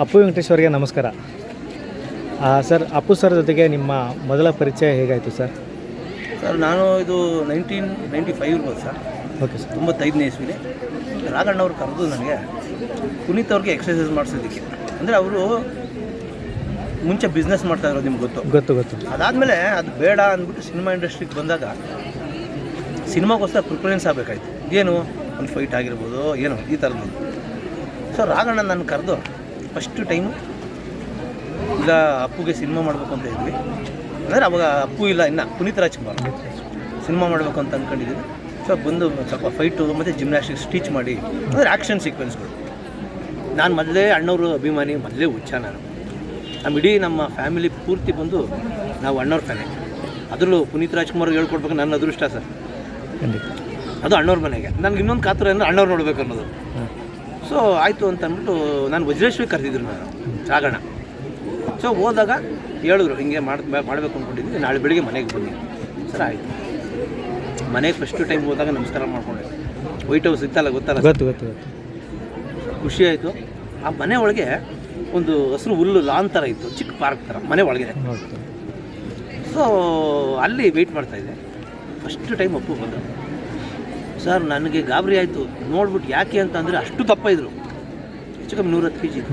ಅಪ್ಪು ವೆಂಕಟೇಶ್ ಅವರಿಗೆ ನಮಸ್ಕಾರ. Sir, Appu sir ಜೊತೆಗೆ ನಿಮ್ಮ ಮೊದಲ ಪರಿಚಯ ಹೇಗಾಯಿತು ಸರ್? ಸರ್, ನಾನು ಇದು 1995 ಇರ್ಬೋದು ಸರ್. Okay sir. 95ನೇ ಇಸ್ವಿಲಿ ರಾಘಣ್ಣವ್ರು ಕರೆದು ನನಗೆ ಪುನೀತ್ ಅವ್ರಿಗೆ ಎಕ್ಸಸೈಸ್ ಮಾಡಿಸೋದಕ್ಕೆ. ಅಂದರೆ ಅವರು ಮುಂಚೆ ಬಿಸ್ನೆಸ್ ಮಾಡ್ತಾ ಇರೋದು ನಿಮ್ಗೆ ಗೊತ್ತು. ಅದಾದಮೇಲೆ ಅದು ಬೇಡ ಅಂದ್ಬಿಟ್ಟು ಸಿನಿಮಾ ಇಂಡಸ್ಟ್ರಿಗೆ ಬಂದಾಗ ಸಿನಿಮಾಗೋಸ್ಕರ ಪ್ರಿಫರೆನ್ಸ್ ಆಗಬೇಕಾಯ್ತು. ಏನು ಒಂದು ಫೈಟ್ ಆಗಿರ್ಬೋದು, ಏನೋ ಈ ಥರದ್ದು. ಸೊ ರಾಘಣ್ಣ ನಾನು ಕರೆದು ಫಸ್ಟ್ ಟೈಮು ಈಗ ಅಪ್ಪುಗೆ ಸಿನಿಮಾ ಮಾಡಬೇಕು ಅಂತ ಇದ್ವಿ. ಅಂದರೆ ಅವಾಗ ಅಪ್ಪು ಇಲ್ಲ, ಇನ್ನು ಪುನೀತ್ ರಾಜ್ಕುಮಾರ್ ಸಿನಿಮಾ ಮಾಡಬೇಕು ಅಂತ ಅಂದ್ಕೊಂಡಿದ್ದೀವಿ. ಸೊ ಬಂದು ಸ್ವಲ್ಪ ಫೈಟು ಮತ್ತು ಜಿಮ್ನಾಸ್ಟಿಕ್ಸ್ ಟೀಚ್ ಮಾಡಿ, ಅಂದರೆ ಆ್ಯಕ್ಷನ್ ಸೀಕ್ವೆನ್ಸ್ಗಳು. ನಾನು ಮೊದಲೇ ಅಣ್ಣವರು ಅಭಿಮಾನಿ, ಮೊದಲೇ ಹುಚ್ಚ ನಾನು. ಇಡೀ ನಮ್ಮ ಫ್ಯಾಮಿಲಿ ಪೂರ್ತಿ ಬಂದು ನಾವು ಅಣ್ಣವ್ರ ಫ್ಯಾನೆ. ಅದರಲ್ಲೂ ಪುನೀತ್ ರಾಜ್ಕುಮಾರ್ ಹೇಳ್ಕೊಡ್ಬೇಕು ನನ್ನ ಅದೃಷ್ಟ ಸರ್. ಅದು ಅಣ್ಣವ್ರ ಮನೆಗೆ. ನನಗೆ ಇನ್ನೊಂದು ಕಾತುರ ಅಂದರೆ ಅಣ್ಣವ್ರು ನೋಡ್ಬೇಕು ಅನ್ನೋದು. ಸೊ ಆಯಿತು ಅಂತ ಅಂದ್ಬಿಟ್ಟು ನಾನು ವಜ್ರೇಶ್ವರಿ ಕರೆದಿದ್ರು ನಾನು ರಾಘಣ್ಣ. ಸೊ ಹೋದಾಗ ಹೇಳಿದ್ರು ಹಿಂಗೆ ಮಾಡಬೇಕು ಅಂದ್ಕೊಂಡಿದ್ವಿ, ನಾಳೆ ಬೆಳಿಗ್ಗೆ ಮನೆಗೆ ಬನ್ನಿ. ಸರ್ ಆಯಿತು. ಮನೆಗೆ ಫಸ್ಟ್ ಟೈಮ್ ಹೋದಾಗ ನಮಸ್ಕಾರ ಮಾಡಿಕೊಂಡೆ. ವೈಟ್ ಹೌಸ್ ಇತ್ತಲ್ಲ, ಗೊತ್ತು. ಖುಷಿ ಆಯಿತು. ಆ ಮನೆ ಒಳಗೆ ಒಂದು ಹಸಿರು ಹುಲ್ಲು ಲಾನ್ ಥರ ಇತ್ತು, ಚಿಕ್ಕ ಪಾರ್ಕ್ ಥರ ಮನೆ ಒಳಗೆ. ಸೊ ಅಲ್ಲಿ ವೆಯ್ಟ್ ಮಾಡ್ತಾಯಿದ್ದೆ. ಫಸ್ಟ್ ಟೈಮ್ ಅಪ್ಪು ಬಂದರು. ಸರ್, ನನಗೆ ಗಾಬರಿ ಆಯಿತು ನೋಡ್ಬಿಟ್ಟು. ಯಾಕೆ ಅಂತಂದರೆ ಅಷ್ಟು ದಪ್ಪ ಇದ್ದರು. ಹೆಚ್ಚು ಕಮ್ಮಿ 110 kg,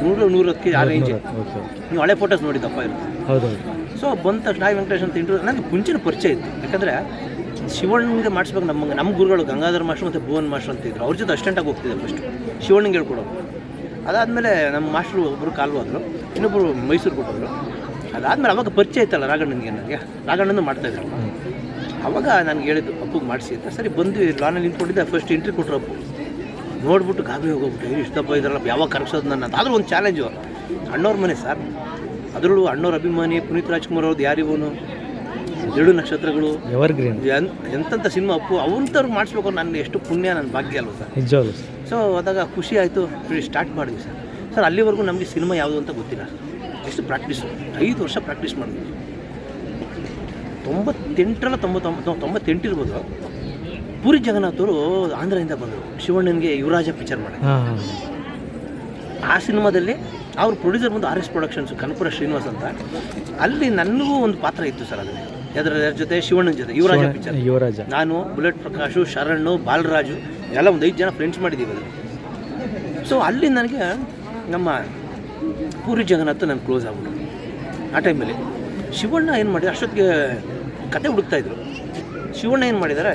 110 kg ಆ ರೇಂಜ್. ನೀವು ಹಳೆ ಫೋಟೋಸ್ ನೋಡಿ ದಪ್ಪ ಇರುತ್ತೆ. ಹೌದು. ಸೊ ಬಂದ ತಕ್ಷಣ ವೆಂಕಟೇಶ್ ಅಂತ ಇಂಟ್ರೂ ನನಗೆ ಮುಂಚಿನ ಪರಿಚಯ ಇತ್ತು. ಯಾಕಂದರೆ ಶಿವಣ್ಣಗೆ ಮಾಡಿಸ್ಬೇಕು. ನಮ್ಮ ಗುರುಗಳು ಗಂಗಾಧರ ಮಾಸ್ಟ್ರು ಮತ್ತು ಭುವನ್ ಮಾಸ್ಟ್ರು ಅಂತ ಇದ್ರು. ಅವ್ರ ಜೊತೆ ಅಸ್ಟೆಂಟಾಗಿ ಹೋಗ್ತಿದ್ದೆ ಫಸ್ಟ್ ಶಿವಣ್ಣಗೆ ಹೇಳ್ಕೊಡೋರು. ಅದಾದಮೇಲೆ ನಮ್ಮ ಮಾಸ್ಟ್ರು ಒಬ್ಬರು ಕಾಲು ಹೋದರು, ಇನ್ನೊಬ್ಬರು ಮೈಸೂರು ಕೊಟ್ಟರು. ಅದಾದಮೇಲೆ ಅವಾಗ ಪರಿಚಯ ಇತ್ತಲ್ಲ ನನಗೆ ರಾಘಣ್ಣನೂ ಮಾಡ್ತಾಯಿದ್ರು. ಅವಾಗ ನನಗೆ ಹೇಳಿದ್ದು ಅಪ್ಪಗೆ ಮಾಡಿಸಿ ಅಂತ. ಸರಿ ಬಂದು ಲಾನಲ್ಲಿ ನಿಂತ್ಕೊಂಡಿದ್ದೆ. ಫಸ್ಟ್ ಎಂಟ್ರಿ ಕೊಟ್ಟರು ಅಪ್ಪು. ನೋಡ್ಬಿಟ್ಟು ಗಾಬರಿ ಹೋಗ್ಬಿಟ್ಟು, ಇಷ್ಟು ದಪ್ಪ ಇದ್ದಾರಲ್ಲ, ಯಾವಾಗ ಕರ್ಸೋದು ನನ್ನ ಅಂತ. ಆದರೂ ಒಂದು ಚಾಲೆಂಜು. ಅಣ್ಣವ್ರ ಮನೆ ಸರ್, ಅದರಲ್ಲೂ ಅಣ್ಣವ್ರ ಅಭಿಮಾನಿ ಪುನೀತ್ ರಾಜ್ಕುಮಾರ್ ಅವ್ರದ್ದು ಯಾರಿವನು, 2 ನಕ್ಷತ್ರಗಳು, ಎವರ್ಗ್ರೀನ್, ಎಂತೆಂಥ ಸಿನಿಮಾ ಅಪ್ಪು ಅವ್ರಂಥವ್ರಿಗೆ ಮಾಡಿಸ್ಬೇಕು. ನನ್ನ ಎಷ್ಟು ಪುಣ್ಯ, ನನ್ನ ಭಾಗ್ಯ ಅಲ್ವ ಸರ್, ನಿಜವಾಗ್ಲೂ. ಸೊ ಅದಾಗ ಖುಷಿ ಆಯಿತು. ಸ್ಟಾರ್ಟ್ ಮಾಡಿದ್ವಿ ಸರ್. ಅಲ್ಲಿವರೆಗೂ ನಮಗೆ ಸಿನಿಮಾ ಯಾವುದು ಅಂತ ಗೊತ್ತಿಲ್ಲ ಸರ್. ಎಷ್ಟು ಪ್ರಾಕ್ಟೀಸು, 5 ವರ್ಷ ಪ್ರಾಕ್ಟೀಸ್ ಮಾಡಿದ್ವಿ. 98 ಇರ್ಬೋದು. ಪೂರಿ ಜಗನ್ನಾಥ್ ಅವರು ಆಂಧ್ರದಿಂದ ಬಂದರು. ಶಿವಣ್ಣನಿಗೆ ಯುವರಾಜ ಪಿಕ್ಚರ್ ಮಾಡಿ. ಆ ಸಿನಿಮಾದಲ್ಲಿ ಅವ್ರ ಪ್ರೊಡ್ಯೂಸರ್ ಬಂದು RS ಪ್ರೊಡಕ್ಷನ್ಸ್, ಕನಪುರ ಶ್ರೀನಿವಾಸ್ ಅಂತ. ಅಲ್ಲಿ ನನಗೂ ಒಂದು ಪಾತ್ರ ಇತ್ತು ಸರ್. ಅದರಲ್ಲಿ ಅದರ ಜೊತೆ ಶಿವಣ್ಣನ ಜೊತೆ ಯುವರಾಜ. ನಾನು, ಬುಲೆಟ್ ಪ್ರಕಾಶು, ಶರಣು, ಬಾಲರಾಜು ಎಲ್ಲ ಒಂದು 5 ಜನ ಫ್ರೆಂಡ್ಸ್ ಮಾಡಿದ್ದೀವಿ ಅದರಲ್ಲಿ. ಸೊ ಅಲ್ಲಿ ನನಗೆ ನಮ್ಮ ಪೂರಿ ಜಗನ್ನಾಥ್ ನಾನು ಕ್ಲೋಸ್ ಆಗ್ಬಿಟ್ಟು. ಆ ಟೈಮಲ್ಲಿ ಶಿವಣ್ಣ ಏನು ಮಾಡಿದ್ರು, ಅಷ್ಟೊತ್ತಿಗೆ ಕತೆ ಹುಡುಕ್ತಾಯಿದ್ರು. ಶಿವಣ್ಣ ಏನು ಮಾಡಿದ್ದಾರೆ,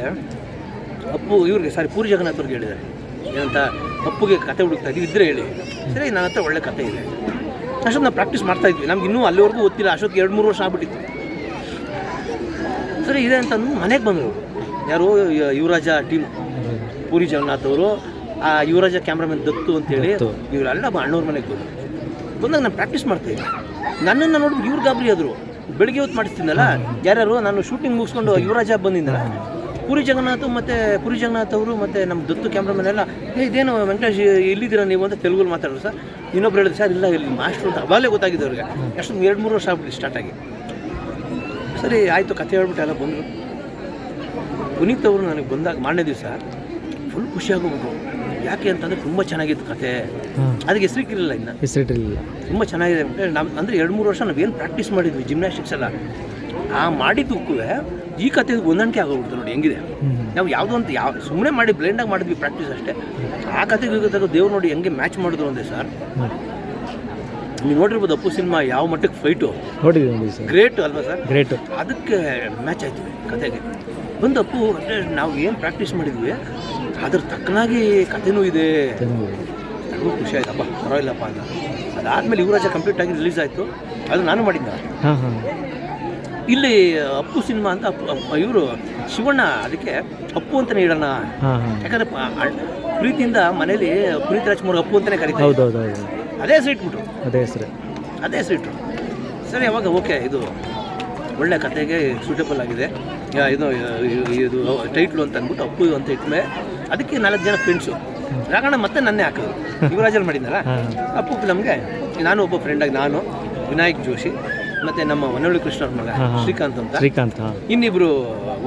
ಅಪ್ಪು ಪೂರಿ ಜಗನ್ನಾಥ್ ಅವ್ರಿಗೆ ಹೇಳಿದ್ದಾರೆ ಏನಂತ, ಅಪ್ಪುಗೆ ಕತೆ ಹುಡುಕ್ತಾಯಿದ್ವಿ, ಇದ್ದರೆ ಹೇಳಿ. ಸರಿ, ನನ್ನ ಹತ್ರ ಒಳ್ಳೆ ಕತೆ ಇದೆ. ಅಷ್ಟೊತ್ತು ನಾವು ಪ್ರಾಕ್ಟೀಸ್ ಮಾಡ್ತಾಯಿದ್ವಿ. ನಮ್ಗೆ ಇನ್ನೂ ಅಲ್ಲಿವರೆಗೂ ಗೊತ್ತಿಲ್ಲ. ಅಷ್ಟೊತ್ತಿಗೆ 2-3 ವರ್ಷ ಆಗ್ಬಿಟ್ಟಿತ್ತು. ಸರಿ ಇದೆ ಅಂತಂದು ಮನೆಗೆ ಬಂದರು. ಯಾರು, ಯುವರಾಜ ಟೀಮ್, ಪೂರಿ ಜಗನ್ನಾಥ್ ಅವರು, ಆ ಯುವರಾಜ ಕ್ಯಾಮ್ರಾಮನ್ ದತ್ತು ಅಂತೇಳಿ, ಇವರೆಲ್ಲ ಅಣ್ಣವ್ರ ಮನೆಗೆ ಬಂದಾಗ ನಾನು ಪ್ರಾಕ್ಟೀಸ್ ಮಾಡ್ತಾಯಿದ್ದೆ. ನನ್ನನ್ನು ನೋಡ್ಬಿಟ್ಟು ಇವ್ರು ಗಾಬರಿ ಆದರು. ಬೆಳಿಗ್ಗೆ ಹೊತ್ತು ಮಾಡಿಸ್ತೀನಲ್ಲ, ಯಾರ್ಯಾರು ನಾನು ಶೂಟಿಂಗ್ ಮುಗಿಸ್ಕೊಂಡು ಯುವರಾಜ ಬಂದಿದ್ದಲ್ಲ, ಪೂರಿ ಜಗನ್ನಾಥ್ ಅವರು ಮತ್ತು ನಮ್ಮ ದತ್ತು ಕ್ಯಾಮ್ರಾಮನ್ ಎಲ್ಲ, ಇದೇನು ವೆಂಕಟೇಶ್ ಇಲ್ಲಿದ್ದೀರಾ ನೀವು ಅಂತ ತೆಲುಗಲ್ಲಿ ಮಾತಾಡೋರು ಸರ್. ಇನ್ನೊಬ್ರು ಹೇಳಿದ್ರು, ಸರ್ ಇಲ್ಲ ಇಲ್ಲಿ ಮಾಸ್ಟ್ರು ಅಂತ. ಅವಾಗಲೇ ಗೊತ್ತಾಗಿದೆ ಅವ್ರಿಗೆ. ಎಷ್ಟು 2-3 ವರ್ಷ ಆಗ್ಬಿಟ್ಟು ಸ್ಟಾರ್ಟಾಗಿ. ಸರಿ ಆಯಿತು, ಕತೆ ಹೇಳ್ಬಿಟ್ಟು ಎಲ್ಲ ಬಂದರು. ಪುನೀತ್ ಅವರು ನನಗೆ ಬಂದಾಗ ಮಾರನೇ ದಿವಸ ಫುಲ್ ಖುಷಿಯಾಗೋಗ್ಬಿಟ್ರು. ಯಾಕೆ ಅಂತಂದರೆ ತುಂಬ ಚೆನ್ನಾಗಿತ್ತು ಕತೆ. ಅದಕ್ಕೆ ಹೆಸರಿಟ್ಟಿರಲಿಲ್ಲ, ಹೆಸರಿಟ್ಟಿರಲಿಲ್ಲ. ತುಂಬ ಚೆನ್ನಾಗಿದೆ. ಅಂದರೆ 2-3 ವರ್ಷ ನಾವೇನು ಪ್ರಾಕ್ಟೀಸ್ ಮಾಡಿದ್ವಿ ಜಿಮ್ನಾಸ್ಟಿಕ್ಸ್ ಎಲ್ಲ, ಆ ಮಾಡಿದ್ದಕ್ಕೂ ಈ ಕತೆ ಹೊಂದಾಣಿಕೆ ಆಗೋಗ್ಬಿಡ್ತು. ನೋಡಿ ಹೆಂಗಿದೆ. ನಾವು ಯಾವುದೋ ಅಂತ ಸುಮ್ಮನೆ ಮಾಡಿ ಬ್ಲೈಂಡಾಗಿ ಮಾಡಿದ್ವಿ ಪ್ರಾಕ್ಟೀಸ್ ಅಷ್ಟೇ. ಆ ಕತೆಗೆ ದೇವ್ರು ನೋಡಿ ಹೆಂಗೆ ಮ್ಯಾಚ್ ಮಾಡಿದ್ರು ಅಂದೆ ಸರ್. ನೀವು ನೋಡಿರ್ಬೋದು ಅಪ್ಪು ಸಿನಿಮಾ ಯಾವ ಮಟ್ಟಕ್ಕೆ ಫೈಟು ನೋಡಿದ್ವಿ. ಗ್ರೇಟ್ ಅಲ್ವಾ ಸರ್? ಗ್ರೇಟು. ಅದಕ್ಕೆ ಮ್ಯಾಚ್ ಆಯ್ತು ಕತೆಗೆ. ಬಂದು ಅಪ್ಪು ನಾವು ಏನು ಪ್ರಾಕ್ಟೀಸ್ ಮಾಡಿದ್ವಿ ಅದ್ರ ತಕ್ಕನಾಗಿ ಕಥೆನೂ ಇದೆ. ನನಗೂ ಖುಷಿ ಆಯ್ತಪ್ಪ, ಪರವಾಗಿಲ್ಲಪ್ಪ ಅಂತ. ಅದಾದಮೇಲೆ ಯುವರಾಜ ಕಂಪ್ಲೀಟಾಗಿ ರಿಲೀಸ್ ಆಯಿತು. ಅದು ನಾನು ಮಾಡಿದ್ದೆ. ಇಲ್ಲಿ ಅಪ್ಪು ಸಿನಿಮಾ ಅಂತ ಇವರು ಶಿವಣ್ಣ ಅದಕ್ಕೆ ಅಪ್ಪು ಅಂತಲೇ ಇಡೋಣ. ಯಾಕಂದರೆ ಪ್ರೀತಿಯಿಂದ ಮನೇಲಿ ಪುನೀತ್ ರಾಜ್ಕುಮಾರ್ ಅಪ್ಪು ಅಂತಲೇ ಕರೀತಾರೆ. ಅದೇ ಹೆಸರು ಇಟ್ಬಿಟ್ರು. ಅದೇ ಹೆಸರು. ಸರಿ, ಅವಾಗ ಓಕೆ, ಇದು ಒಳ್ಳೆ ಕತೆಗೆ ಸೂಟೇಬಲ್ ಆಗಿದೆ, ಇದು ಟೈಟ್ಲು ಅಂತ ಅಂದ್ಬಿಟ್ಟು ಅಪ್ಪು ಅಂತ ಇಟ್ಮೇಲೆ ಅದಕ್ಕೆ 4 ಜನ ಫ್ರೆಂಡ್ಸು. ರಾಘಣ್ಣ ಮತ್ತೆ ನನ್ನೇ ಹಾಕಿದ್ರು. ಯುವರಾಜಲ್ಲಿ ಮಾಡಿದ್ನಲ್ಲ ಅಪ್ಪು ನಮಗೆ. ನಾನು ಒಬ್ಬ ಫ್ರೆಂಡಾಗಿ, ನಾನು, ವಿನಾಯಕ್ ಜೋಶಿ ಮತ್ತು ನಮ್ಮ ವನವಳ್ಳಿ ಕೃಷ್ಣ ಅವ್ರ ಮಗ ಶ್ರೀಕಾಂತ್, ಇನ್ನಿಬ್ಬರು,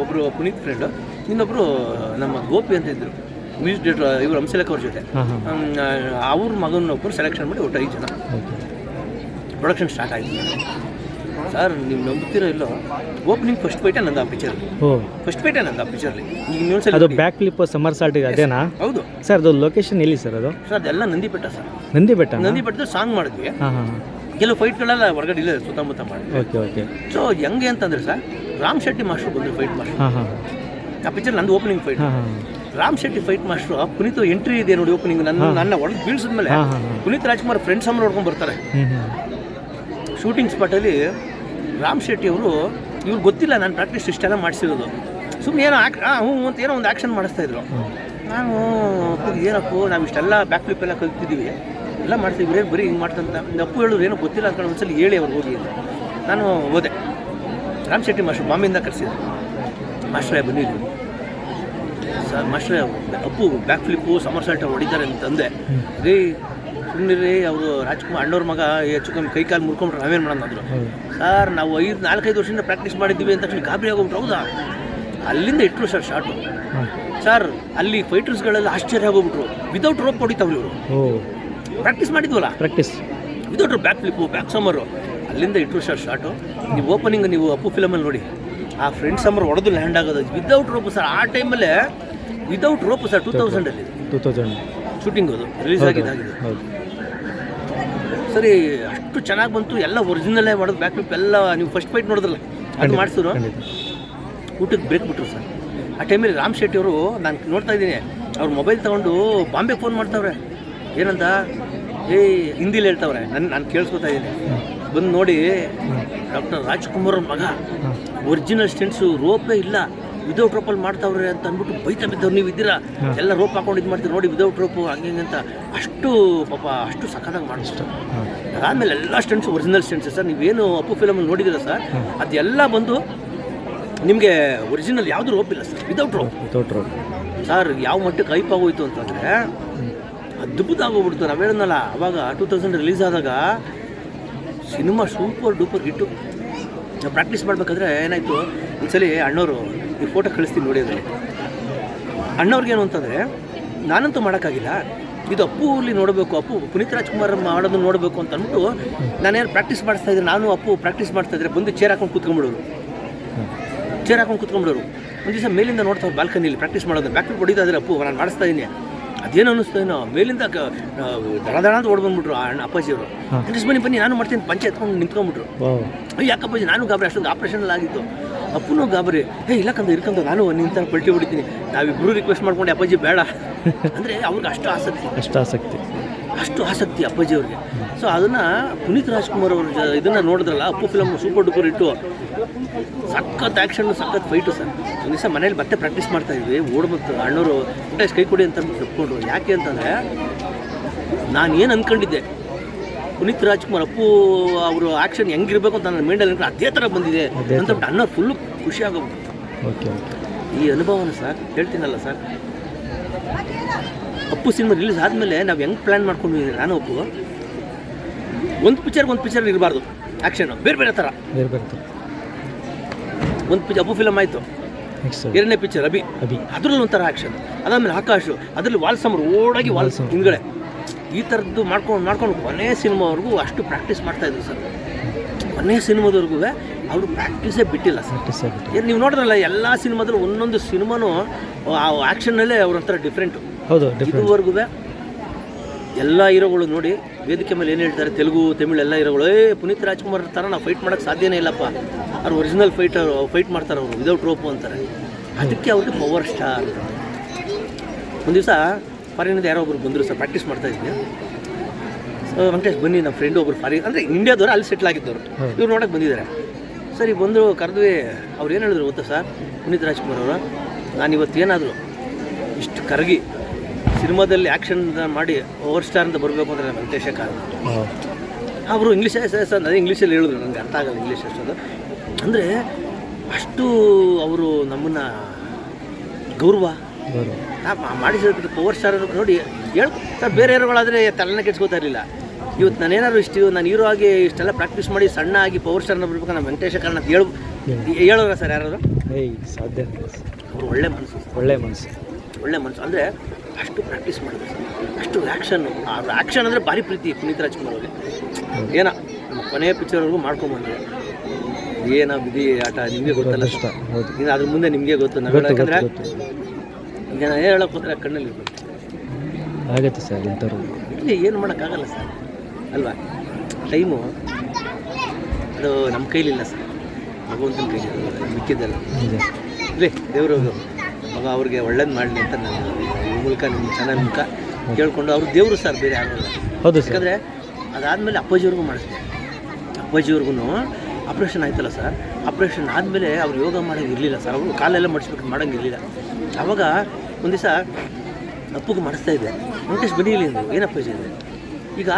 ಒಬ್ಬರು ಪುನೀತ್ ಫ್ರೆಂಡು, ಇನ್ನೊಬ್ಬರು ನಮ್ಮ ಗೋಪಿ ಅಂತ ಇದ್ದರು. ಮ್ಯೂಸಿಕ್ ಡೈರೆಕ್ಟರ್ ಇವರು ಹಂಸಲೇಖ ಅವ್ರ ಜೊತೆ ಹಾಂ ಹಾಂ ಅವ್ರ ಮಗನೊಬ್ಬರು ಸೆಲೆಕ್ಷನ್ ಮಾಡಿ ಒಟ್ಟು 5 ಜನ ಓಕೆ ಪ್ರೊಡಕ್ಷನ್ ಸ್ಟಾರ್ಟ್ ಆಯಿತು ಸರ್. ನೀವು ನಂಬ್ತಿರೋ ಇಲ್ಲೋ, ಓಪನಿಂಗ್ ಫಸ್ಟ್ ಫೈಟೇ ನಂದು ಆ ಪಿಕ್ಚರ್ಲಿ. ಓ ಫಸ್ಟ್ ಫೈಟೇ ನಂದು ಆ ಪಿಕ್ಚರ್ಲಿ. ಈಗ ಇನ್ನೊಂದ್ಸಲ ಅದು ಬ್ಯಾಕ್ ಫ್ಲಿಪ್ ಸಮರ್ ಸಾಲ್ಟ್ ಅದೇನಾ ಹೌದು ಸರ್? ಅದು ಲೊಕೇಶನ್ ಎಲ್ಲಿ ಸರ್? ಅದು ಸರ್ ಅದೆಲ್ಲ ನಂದಿ ಬೆಟ್ಟ ಸರ್. ನಂದಿ ಬೆಟ್ಟ. ನಂದಿ ಬೆಟ್ಟದಲ್ಲಿ ಸಾಂಗ್ ಮಾಡಿದ್ವಿ. ಹಾಂ ಹಾಂ ಹಾಂ ಕೆಲವು ಫೈಟ್ಗಳೆಲ್ಲ ಹೊರಗಡೆ ಇಲ್ಲ ಸುತ್ತಮುತ್ತ ಮಾಡಿದ್ವಿ. Okay okay. ಸೊ ಹೆಂಗೆ ಅಂತಂದರೆ ಸರ್, ರಾಮ್ ಶೆಟ್ಟಿ ಮಾಸ್ಟ್ರು ಬಂದರು ಫೈಟ್ ಮಾಸ್ಟ್ರು. ಹಾಂ ಹಾಂ ಆ ಪಿಕ್ಚರ್ ನಂದು ಓಪನಿಂಗ್ ಫೈಟ್. ಹಾಂ ಹಾಂ Ram Shetty fight master Puneeth entry ಇದೆ ನೋಡಿ ಓಪನಿಂಗ್. ನನ್ನ ಒಳಗೆ ಬೀಳ್ಸಿದ್ಮೇಲೆ ಹಾಂ ಹಾಂ ಹಾಂ ಪುನೀತ್ ರಾಜ್ಕುಮಾರ್ ಫ್ರೆಂಡ್ಸ್ ಅಮ್ಮ ನೋಡ್ಕೊಂಡು ಬರ್ತಾರೆ. ಶೂಟಿಂಗ್ ಸ್ಪಾಟಲ್ಲಿ ರಾಮ್ ಶೆಟ್ಟಿ ಅವರು ಇವ್ರು ಗೊತ್ತಿಲ್ಲ ನಾನು ಪ್ರಾಕ್ಟೀಸ್ ಇಷ್ಟೆಲ್ಲ ಮಾಡಿಸಿರೋದು. ಸುಮ್ಮನೆ ಏನೋ ಹ್ಞೂ ಅಂತ ಏನೋ ಒಂದು ಆ್ಯಕ್ಷನ್ ಮಾಡಿಸ್ತಾಯಿದ್ರು. ನಾನು ಏನಪ್ಪು ನಾವು ಇಷ್ಟೆಲ್ಲ ಬ್ಯಾಕ್ ಫ್ಲಿಪ್ ಎಲ್ಲ ಕಲ್ತಿದ್ದೀವಿ, ಎಲ್ಲ ಮಾಡ್ತೀವಿ, ಇವ್ರೇನು ಬರೀ ಹಿಂಗೆ ಮಾಡ್ತಂತ ಅಪ್ಪು ಹೇಳಿದ್ರು ಏನೋ ಗೊತ್ತಿಲ್ಲ ಅಂದ್ಕೊಂಡು ಒಂದ್ಸಲ ಹೇಳಿ ಅವ್ರು ಹೋಗಿ ಅಂತ. ನಾನು ಹೋದೆ. ರಾಮ್ ಶೆಟ್ಟಿ ಮಾಸ್ಟ್ರು ಬಾಂಬೆಯಿಂದ ಕರೆಸಿದ್ರು. ಮಾಸ್ಟ್ರೇ ಬಂದಿದ್ದರು ಸರ್. ಮಾಸ್ಟ್ರೇ Appu back flip somersault ಹೊಡಿತಾರೆ ಅಂತಂದೆ. ರೀ ಸುಮ್ಮನೆ ಅವರು ರಾಜ್ಕುಮಾರ್ ಅಣ್ಣವ್ರ ಮಗ ಹೆಚ್ಚು ಕಮ್ಮಿ ಕೈ ಕಾಲು ಮುರ್ಕೊಂಡ್ರೆ ನಾವೇನು ಮಾಡೋಣ ಅಂದರು. ಸರ್ ನಾವು 4-5 ವರ್ಷದಿಂದ ಪ್ರಾಕ್ಟೀಸ್ ಮಾಡಿದ್ದೀವಿ ಅಂತ ತಕ್ಷಣ ಗಾಬರಿ ಆಗೋಗ್ಬಿಟ್ರು. ಹೌದಾ? ಅಲ್ಲಿಂದ ಇಟ್ಟರು ಸರ್ ಶಾರ್ಟು. ಸರ್ ಅಲ್ಲಿ ಫೈಟರ್ಸ್ಗಳೆಲ್ಲ ಆಶ್ಚರ್ಯ ಆಗೋಗ್ಬಿಟ್ರು. ವಿದೌಟ್ ರೋಪ್ ಹೊಡಿತಾವ್ರಿ ಇವರು. ಪ್ರಾಕ್ಟೀಸ್ ಮಾಡಿದ್ವಲ್ಲ, practice without back flip back ಸಮರು. ಅಲ್ಲಿಂದ ಇಟ್ಟರು ಸರ್ ಶಾರ್ಟು. ನೀವು ಓಪನಿಂಗ್ ನೀವು ಅಪ್ಪು ಫಿಲಮಲ್ಲಿ ನೋಡಿ, ಆ ಫ್ರೆಂಡ್ ಸಮರ್ ಹೊಡೆದು ಲ್ಯಾಂಡ್ ಆಗೋದು ವಿದೌಟ್ ರೋಪು ಸರ್. ಆ ಟೈಮಲ್ಲೇ ವಿದೌಟ್ ರೋಪು ಸರ್. 2000 ಶೂಟಿಂಗ್ ಅದು ರಿಲೀಸ್ ಆಗಿದ್ದಾಗಿದೆ. ಸರಿ, ಅಷ್ಟು ಚೆನ್ನಾಗಿ ಬಂತು. ಎಲ್ಲ ಒರಿಜಿನಲ್ಲೇ ಮಾಡೋದು ಬ್ಯಾಕ್ ಫ್ಲಿಪ್ ಎಲ್ಲ. ನೀವು ಫಸ್ಟ್ ಫೈಟ್ ನೋಡಿದ್ರಲ್ಲ ಅದು ಮಾಡಿಸಿದ್ರು. ಊಟಕ್ಕೆ ಬ್ರೇಕ್ ಬಿಟ್ರು ಸರ್. ಆ ಟೈಮಲ್ಲಿ ರಾಮ್ ಶೆಟ್ಟಿ ಅವರು, ನಾನು ನೋಡ್ತಾ ಇದ್ದೀನಿ, ಅವ್ರ ಮೊಬೈಲ್ ತೊಗೊಂಡು ಬಾಂಬೆಗೆ ಫೋನ್ ಮಾಡ್ತಾವ್ರೆ. ಏನಂತ ಹಿಂದಿಲಿ ಹೇಳ್ತಾವ್ರೆ. ನಾನು ಕೇಳಿಸ್ಕೊತಾ ಇದ್ದೀನಿ. ಬಂದು ನೋಡಿ, ಡಾಕ್ಟರ್ ರಾಜ್ಕುಮಾರ್ ಅವ್ರ ಮಗ ಒರಿಜಿನಲ್ ಸ್ಟೆಂಟ್ಸು, ರೋಪೇ ಇಲ್ಲ, ವಿದೌಟ್ ರೋಪಲ್ಲಿ ಮಾಡ್ತಾವ್ರೆ ಅಂತ ಅಂದ್ಬಿಟ್ಟು ಬೈತಾ ಬಿದ್ದವ್ರು. ನೀವು ಇದ್ದೀರಾ ಎಲ್ಲ ರೋಪ್ ಹಾಕೊಂಡು ಇದು ಮಾಡ್ತೀರಿ ನೋಡಿ, ವಿದೌಟ್ ರೋಪು ಹಂಗೆ ಅಂತ. ಅಷ್ಟು ಪಾಪ ಅಷ್ಟು ಸಖತ್ತಾಗಿ ಮಾಡಿಸ್ತು. ಅದಾದಮೇಲೆ ಎಲ್ಲ ಸ್ಟೆಂಟ್ಸು ಒರಿಜಿನಲ್ ಸ್ಟೆಂಟ್ಸ್ ಸರ್. ನೀವೇನು ಅಪ್ಪು ಫಿಲಮಲ್ಲಿ ನೋಡಿದ್ದೀರಾ ಸರ್, ಅದೆಲ್ಲ ಬಂದು ನಿಮಗೆ ಒರಿಜಿನಲ್ ಯಾವುದು ರೋಪ್ ಇಲ್ಲ ಸರ್, ವಿದೌಟ್ ರೋಪ್ ಸರ್. ಯಾವ ಮಟ್ಟಕ್ಕೆ ಹೈಪ್ ಆಗೋಯ್ತು ಅಂತಂದರೆ ಅದ್ಭುತ ಆಗೋಗ್ಬಿಡ್ತು. ನಾವು ಹೇಳೋದಲ್ಲ, ಅವಾಗ 2000 ರಿಲೀಸ್ ಆದಾಗ ಸಿನಿಮಾ ಸೂಪರ್ ಡೂಪರ್ ಹಿಟ್ಟು. ನಾವು ಪ್ರಾಕ್ಟೀಸ್ ಮಾಡಬೇಕಾದ್ರೆ ಏನಾಯಿತು, ಒಂದ್ಸಲಿ ಅಣ್ಣವರು ಈ ಫೋಟೋ ಕಳಿಸ್ತೀನಿ ನೋಡಿ. ಅದರಲ್ಲಿ ಅಣ್ಣವ್ರಿಗೇನು ಅಂತಂದರೆ, ನಾನಂತೂ ಮಾಡೋಕ್ಕಾಗಿಲ್ಲ, ಇದು ಅಪ್ಪು ಅಲ್ಲಿ ನೋಡಬೇಕು, ಅಪ್ಪು ಪುನೀತ್ ರಾಜ್ಕುಮಾರ್ ಮಾಡೋದು ನೋಡಬೇಕು ಅಂತ ಅಂದ್ಬಿಟ್ಟು ನಾನೇನು ಪ್ರಾಕ್ಟೀಸ್ ಮಾಡಿಸ್ತಾಯಿದ್ರೆ, ನಾನು ಅಪ್ಪು ಪ್ರಾಕ್ಟೀಸ್ ಮಾಡ್ತಾಯಿದ್ರೆ ಬಂದು ಚೇರ್ ಹಾಕೊಂಡು ಕೂತ್ಕೊಂಡ್ಬಿಡೋರು. ಒಂದು ದಿವಸ ಮೇಲಿಂದ ನೋಡ್ತಾವ್ರು ಬಾಲ್ಕನಿಯಲ್ಲಿ ಪ್ರಾಕ್ಟೀಸ್ ಮಾಡೋದು. ಬ್ಯಾಕ್ ಫ್ಲಿಪ್ ಹೊಡಿತಾ ಇದ್ದಾರೆ ಅಪ್ಪು, ನಾನು ಮಾಡಿಸ್ತಾ ಇದ್ದೀನಿ. ಅದೇನು ಅನ್ನಿಸ್ತೇನೋ, ಮೇಲಿಂದ ದಡ ಅಂತ ಓಡ್ಬಂದ್ಬಿಟ್ರು ಅಪ್ಪಾಜಿಯವರು. ಬನ್ನಿ ನಾನು ಮಾಡ್ತೀನಿ ಪಂಚೆ ಎತ್ಕೊಂಡು ನಿಂತ್ಕೊಂಡ್ಬಿಟ್ರು. ಯಾಕಪ್ಪಾಜಿ ನಾನು ಗಾಬರಿ, ಅಷ್ಟೊಂದು ಆಪ್ರೇಷನ್ ಆಗಿತ್ತು. ಅಪ್ಪನೂ ಗಾಬರಿ, ಇರ್ಕಂತ ನಾನು ನಿಂತ ಪಲ್ಟಿ ಹೊಡಿತೀನಿ. ನಾವಿಬ್ಬರು ರಿಕ್ವೆಸ್ಟ್ ಮಾಡ್ಕೊಂಡು ಅಪ್ಪಾಜಿ ಬೇಡ ಅಂದರೆ ಅವ್ರಿಗೆ ಅಷ್ಟು ಆಸಕ್ತಿ ಅಪ್ಪಾಜಿ ಅವ್ರಿಗೆ. ಸೊ ಅದನ್ನು ಪುನೀತ್ ರಾಜ್ಕುಮಾರ್ ಅವ್ರ ಇದನ್ನು ನೋಡಿದ್ರಲ್ಲ, ಅಪ್ಪು ಫಿಲಮ್ ಸೂಪರ್ ಡೂಪರ್ ಇಟ್ಟು ಸಖತ್ ಆ್ಯಕ್ಷನ್, ಸಖತ್ ಫೈಟು ಸರ್. ಒಂದು ದಿವಸ ಮನೇಲಿ ಮತ್ತೆ ಪ್ರಾಕ್ಟೀಸ್ ಮಾಡ್ತಾಯಿದ್ವಿ. ಓಡ್ಬಂತು ಅಣ್ಣವರು ಕೈ ಕೊಡಿ ಅಂತ ತಪ್ಪಿಕೊಂಡ್ರು. ಯಾಕೆ ಅಂತಂದರೆ, ನಾನು ಏನು ಅಂದ್ಕೊಂಡಿದ್ದೆ, ಪುನೀತ್ ರಾಜ್ಕುಮಾರ್ ಅಪ್ಪು ಅವರು ಆ್ಯಕ್ಷನ್ ಹೆಂಗಿರ್ಬೇಕು ಅಂತ ನನ್ನ ಮೈಂಡಲ್ಲಿ ಅನ್ಕೊಂಡು ಅದೇ ಥರ ಬಂದಿದೆ ಅಂತಬಿಟ್ಟು ಅಣ್ಣ ಫುಲ್ಲು ಖುಷಿ ಆಗೋಗ್ಬಿಟ್ಟು. ಈ ಅನುಭವನ ಸರ್ ಹೇಳ್ತೀನಲ್ಲ ಸರ್, ಅಪ್ಪು ಸಿನಿಮಾ ರಿಲೀಸ್ ಆದಮೇಲೆ ನಾವು ಹೆಂಗೆ ಪ್ಲ್ಯಾನ್ ಮಾಡ್ಕೊಂಡಿದ್ದೀವಿ, ನಾನು ಅಪ್ಪು ಒಂದು ಪಿಕ್ಚರ್ ಇರಬಾರ್ದು ಆ್ಯಕ್ಷನು, ಬೇರೆ ಥರ. ಒಂದು ಅಪ್ಪು ಫಿಲಮ್ ಆಯಿತು, ಎರಡನೇ ಪಿಕ್ಚರ್ ಅಭಿ, ಅದರಲ್ಲಿ ಒಂಥರ ಆ್ಯಕ್ಷನ್. ಅದಾದಮೇಲೆ ಆಕಾಶು, ಅದರಲ್ಲಿ ವಾಲ್ಸಮರ್ ಓಡಾಗಿ ಹಿಂದ್ಗಡೆ ಈ ಥರದ್ದು ಮಾಡ್ಕೊಂಡು ಕೊನೆ ಸಿನಿಮಾವರೆಗೂ ಅಷ್ಟು ಪ್ರಾಕ್ಟೀಸ್ ಮಾಡ್ತಾಯಿದ್ರು ಸರ್. ಕೊನೆ ಸಿನಿಮಾದವರೆಗೂ ಅವರು ಪ್ರಾಕ್ಟೀಸೇ ಬಿಟ್ಟಿಲ್ಲ ಸರ್. ನೀವು ನೋಡಿದ್ರಲ್ಲ, ಎಲ್ಲ ಸಿನಿಮಾದಲ್ಲೂ ಒಂದೊಂದು ಸಿನಿಮಾನೂ ಆ ಆ್ಯಕ್ಷನ್ನಲ್ಲೇ ಅವ್ರಂಥರ ಡಿಫ್ರೆಂಟು. ಇದುವರೆಗೂ ಎಲ್ಲ ಹೀರೋಗಳು ನೋಡಿ ವೇದಿಕೆ ಮೇಲೆ ಏನು ಹೇಳ್ತಾರೆ, ತೆಲುಗು ತಮಿಳು ಎಲ್ಲ ಹೀರೋಗಳು, ಪುನೀತ್ ರಾಜ್ಕುಮಾರ್ ಥರ ನಾವು ಫೈಟ್ ಮಾಡೋಕ್ಕೆ ಸಾಧ್ಯನೇ ಇಲ್ಲಪ್ಪ, ಅವ್ರು ಒರಿಜಿನಲ್ ಫೈಟ್ ಮಾಡ್ತಾರೆ, ಅವರು ವಿದೌಟ್ ರೋಪು ಅಂತಾರೆ. ಅದಕ್ಕೆ ಅವ್ರಿಗೆ ಪವರ್ ಸ್ಟಾರ್. ಒಂದು ದಿವಸ ಫಾರಿನಿಂದ ಯಾರೋ ಒಬ್ರು ಬಂದರು ಸರ್, ಪ್ರಾಕ್ಟೀಸ್ ಮಾಡ್ತಾಯಿದ್ವಿ. ವೆಂಕಟೇಶ್ ಬನ್ನಿ, ನಮ್ಮ ಫ್ರೆಂಡ್ ಒಬ್ರು ಫಾರಿನ್ ಅಂದರೆ ಇಂಡಿಯಾದವರು, ಅಲ್ಲಿ ಸೆಟ್ಲ್ ಆಗಿದ್ದವರು, ಇವ್ರು ನೋಡೋಕ್ಕೆ ಬಂದಿದ್ದಾರೆ. ಸರಿ ಬಂದು ಕರೆದ್ವಿ. ಅವ್ರು ಏನು ಹೇಳಿದ್ರು ಗೊತ್ತಾ ಸರ್, ಪುನೀತ್ ರಾಜ್ಕುಮಾರ್ ಅವರು, ನಾನು ಇವತ್ತು ಏನಾದರೂ ಇಷ್ಟು ಕರಗಿ ಸಿನಿಮಾದಲ್ಲಿ ಆ್ಯಕ್ಷನ್ ಮಾಡಿ ಓವರ್ ಸ್ಟಾರ್ ಅಂತ ಬರಬೇಕು ಅಂದರೆ ನಾನು ವೆಂಕಟೇಶ ಕಾರಣ. ಅವರು ಇಂಗ್ಲೀಷ್ ಸರ್, ಅದೇ ಇಂಗ್ಲೀಷಲ್ಲಿ ಹೇಳಿದ್ರು, ನನಗೆ ಅರ್ಥ ಆಗಲ್ಲ ಇಂಗ್ಲೀಷ್ ಅಷ್ಟೊಂದು. ಅಂದರೆ ಅಷ್ಟು ಅವರು ನಮ್ಮನ್ನು ಗೌರವ ಮಾಡಿಸೋದಕ್ಕೆ ಪವರ್ ಸ್ಟಾರ್ ನೋಡಿ ಹೇಳಿ ಸರ್. ಬೇರೆ ಹೀರೋಗಳಾದರೆ ತಲೆನೇ ಕೆಡ್ಸ್ಕೊತಾ ಇರಲಿಲ್ಲ. ಇವತ್ತು ನಾನೇನಾದ್ರು ನಾನು ಹೀರೋ ಆಗಿ ಇಷ್ಟೆಲ್ಲ ಪ್ರಾಕ್ಟೀಸ್ ಮಾಡಿ ಸಣ್ಣ ಆಗಿ ಪವರ್ ಸ್ಟಾರ್ನ ಬರ್ಬೇಕು, ನಾನು ವೆಂಕಟೇಶ ಕಾರಣ ಅಂತ ಹೇಳೋರ ಸರ್ ಯಾರು? ಸಾಧ್ಯ. ಅವರು ಒಳ್ಳೆ ಮನಸ್ಸು ಅಂದರೆ ಅಷ್ಟು ಪ್ರಾಕ್ಟೀಸ್ ಮಾಡಿದ್ರು ಸರ್, ಅಷ್ಟು ಆ್ಯಕ್ಷನ್ನು. ಆ್ಯಕ್ಷನ್ ಅಂದರೆ ಭಾರಿ ಪ್ರೀತಿ ಪುನೀತ್ ರಾಜ್ಕುಮಾರ್ ಅವ್ರಿಗೆ. ಏನೋ ನಮ್ಮ ಕೊನೆಯ ಪಿಕ್ಚರ್ವರೆಗೂ ಮಾಡ್ಕೊಂಬಂದ್ರೆ ಏನೋ ಬಿಡಿ ಆಟ ನಿಮಗೆ ಗೊತ್ತಲ್ಲ ಇಷ್ಟ ಹೌದು. ಇನ್ನು ಅದ್ರ ಮುಂದೆ ನಿಮಗೆ ಗೊತ್ತು. ನಾವು ಯಾಕಂದರೆ ಈಗ ನಾನು ಹೇಳೋಕೆ ಹೋದ್ರೆ ಕಣ್ಣಲ್ಲಿ ಇರ್ಬೇಕು ಆಗುತ್ತೆ ಸರ್ ಇಂಥವ್ರು. ಇಲ್ಲಿ ಏನು ಮಾಡೋಕ್ಕಾಗಲ್ಲ ಸರ್ ಅಲ್ವಾ. ಟೈಮು ಅದು ನಮ್ಮ ಕೈಲಿಲ್ಲ ಸರ್, ಭಗವಂತನ ಕೈಲಿ ಮಿಕ್ಕಿದ್ದಲ್ಲ. ಇರಲಿ ದೇವರು ಮಗ ಅವ್ರಿಗೆ ಒಳ್ಳೇದು ಮಾಡಲಿ ಅಂತ ನಾನು ಈ ಮೂಲಕ ನಿಮ್ಮ ಚಾನಲ್ ಮೂಲಕ ಕೇಳಿಕೊಂಡು ಅವರು ದೇವರು ಸರ್, ಬೇರೆ ಆಗೋಲ್ಲ. ಹೌದು ಸರ್. ಯಾಕಂದರೆ ಅದಾದಮೇಲೆ ಅಪ್ಪಾಜಿಯವ್ರಿಗೂ ಮಾಡಿಸ್ದೆ. ಅಪ್ಪಾಜಿಯವ್ರಿಗೂ ಆಪ್ರೇಷನ್ ಆಯ್ತಲ್ಲ ಸರ್, ಆಪ್ರೇಷನ್ ಆದಮೇಲೆ ಅವ್ರು ಯೋಗ ಮಾಡೋಂಗಿರಲಿಲ್ಲ ಸರ್, ಅವರು ಕಾಲೆಲ್ಲ ಮಾಡಿಸ್ಬೇಕು ಮಾಡೋಂಗಿರಲಿಲ್ಲ. ಆವಾಗ ಒಂದು ದಿವಸ ಅಪ್ಪಗೆ ಮಾಡಿಸ್ತಾ ಇದ್ದೆ, ವೆಂಕಟೇಶ್ ಬನ್ನಿ ಇಲ್ಲಿ ಅಂದರು. ಏನಪ್ಪ ಇದೆ ಈಗ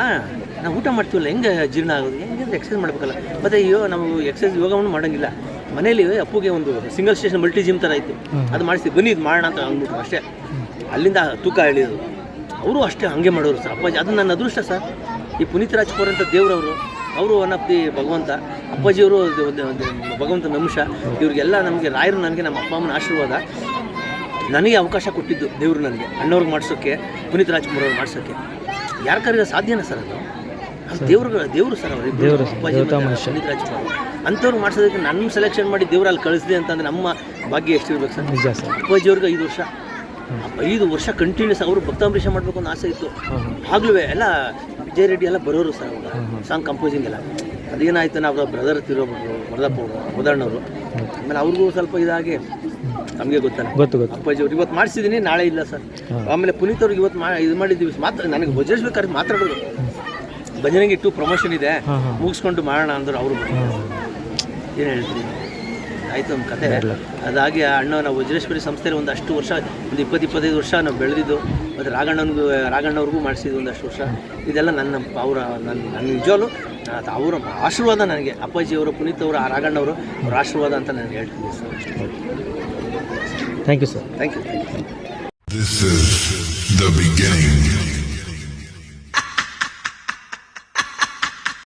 ನಾವು ಊಟ ಮಾಡ್ತೀವಲ್ಲ ಹೆಂಗೆ ಜೀರ್ಣ ಆಗೋದು, ಹೆಂಗೆ ಎಕ್ಸಸೈಸ್ ಮಾಡಬೇಕಲ್ಲ, ಮತ್ತು ನಾವು ಎಕ್ಸಸೈಸ್ ಯೋಗವನ್ನು ಮಾಡೋಂಗಿಲ್ಲ. ಮನೇಲಿ ಅಪ್ಪುಗೆ ಒಂದು ಸಿಂಗಲ್ ಸ್ಟೇಷನ್ ಮಲ್ಟಿ ಜಿಮ್ ಥರ ಇತ್ತು, ಅದು ಮಾಡಿಸಿ ಬನ್ನಿ ಇದು ಮಾಡೋಣ ಅಂತ ಅಂದ್ಬಿಟ್ರು ಅಷ್ಟೇ. ಅಲ್ಲಿಂದ ತೂಕ ಎಳೆಯೋದು ಅವರು ಅಷ್ಟೇ ಹಂಗೆ ಮಾಡೋರು ಸರ್ ಅಪ್ಪಾಜಿ. ಅದು ನನ್ನ ಅದೃಷ್ಟ ಸರ್. ಈ ಪುನೀತ್ ರಾಜ್ಕುಮಾರ್ ಅಂತ ದೇವ್ರವರು, ಅವರು ಒನ್ ಆಫ್ ದಿ ಭಗವಂತ. ಅಪ್ಪಾಜಿಯವರು ಒಂದು ಭಗವಂತನ ಅಂಶ. ಇವ್ರಿಗೆಲ್ಲ ನಮಗೆ ರಾಯರು, ನನಗೆ ನಮ್ಮ ಅಪ್ಪ ಅಮ್ಮನ ಆಶೀರ್ವಾದ, ನನಗೆ ಅವಕಾಶ ಕೊಟ್ಟಿದ್ದು ದೇವರು, ನನಗೆ ಅಣ್ಣವ್ರಿಗೆ ಮಾಡಿಸೋಕ್ಕೆ, ಪುನೀತ್ ರಾಜ್ಕುಮಾರ್ ಅವ್ರು ಮಾಡಿಸೋಕ್ಕೆ. ಯಾರ ಕರೆಗೆ ಸಾಧ್ಯನಾ ಸರ್ ಅದು? ದೇವರು ಸರ್ ಅವರು, ಅಪ್ಪಾಜಿ ಪುನೀತ್ ರಾಜ್ಕುಮಾರ್ ಅಂಥವ್ರು ಮಾಡಿಸೋದಕ್ಕೆ ನನ್ನ ಸೆಲೆಕ್ಷನ್ ಮಾಡಿ ದೇವ್ರು ಅಲ್ಲಿ ಕಳಿಸಿದೆ ಅಂತಂದರೆ ನಮ್ಮ ಭಾಗ್ಯ ಎಷ್ಟಿರ್ಬೇಕು ಸರ್. ನಿಜ ಸರ್. ಅಪ್ಪಾಜಿಯವ್ರಿಗೆ 5 ವರ್ಷ ಕಂಟಿನ್ಯೂಸ್ ಅವರು ಭಕ್ತಾಂಬರೀಷ ಮಾಡಬೇಕು ಅನ್ನೋ ಆಸೆ ಇತ್ತು. ಆಗ್ಲೂ ಎಲ್ಲ ವಿಜಯ್ ರೆಡ್ಡಿ ಎಲ್ಲ ಬರೋರು ಸರ್ ಅವಾಗ ಸಾಂಗ್ ಕಂಪೋಸಿಂಗ್ ಎಲ್ಲ. ಅದೇನಾಯ್ತು, ನಾವು ಬ್ರದರ್ ತಿರೋಬಿಟ್ರು, ವರದಪ್ಪ ಉದಾಹರಣವರು. ಆಮೇಲೆ ಅವ್ರಿಗೂ ಸ್ವಲ್ಪ ಇದಾಗಿ ನಮಗೆ ಗೊತ್ತಲ್ಲ, ಅಪ್ಪಾಜಿ ಅವ್ರು ಇವತ್ತು ಮಾಡಿಸಿದ್ದೀನಿ, ನಾಳೆ ಇಲ್ಲ ಸರ್. ಆಮೇಲೆ ಪುನೀತ್ ಅವ್ರಿಗೆ ಇವತ್ತು ಇದು ಮಾಡಿದ್ದೀವಿ ಮಾತ್ರ. ನನಗೆ ವಜ್ರೇಶ್ವರಿ ಮಾತಾಡೋದು ಭಜನೆಗೆ 2 ಪ್ರಮೋಷನ್ ಇದೆ, ಮುಗಿಸ್ಕೊಂಡು ಮಾಡೋಣ ಅಂದರು ಅವರು. ಏನು ಹೇಳ್ತೀನಿ, ಆಯಿತು ನಮ್ಮ ಕತೆ. ಅದಾಗಿ ಅಣ್ಣ ನಾವು ವಜ್ರೇಶ್ವರಿ ಸಂಸ್ಥೆಯಲ್ಲಿ ಒಂದಷ್ಟು ವರ್ಷ, ಒಂದು 20-25 ವರ್ಷ ನಾವು ಬೆಳೆದಿದ್ದು. ಮತ್ತು ರಾಘಣ್ಣವ್ರಿಗೂ ಮಾಡಿಸಿದ್ದು ಒಂದಷ್ಟು ವರ್ಷ. ಇದೆಲ್ಲ ನನ್ನ ನಿಜವಾಗ್ಲೂ ಅವರ ಆಶೀರ್ವಾದ ನನಗೆ. ಅಪ್ಪಾಜಿಯವರು, ಪುನೀತ್ ಅವರು, ರಾಘಣ್ಣವರು ಅವ್ರ ಆಶೀರ್ವಾದ ಅಂತ ನಾನು ಹೇಳ್ತೀನಿ sir. Thank you sir. Thank you. This is the beginning.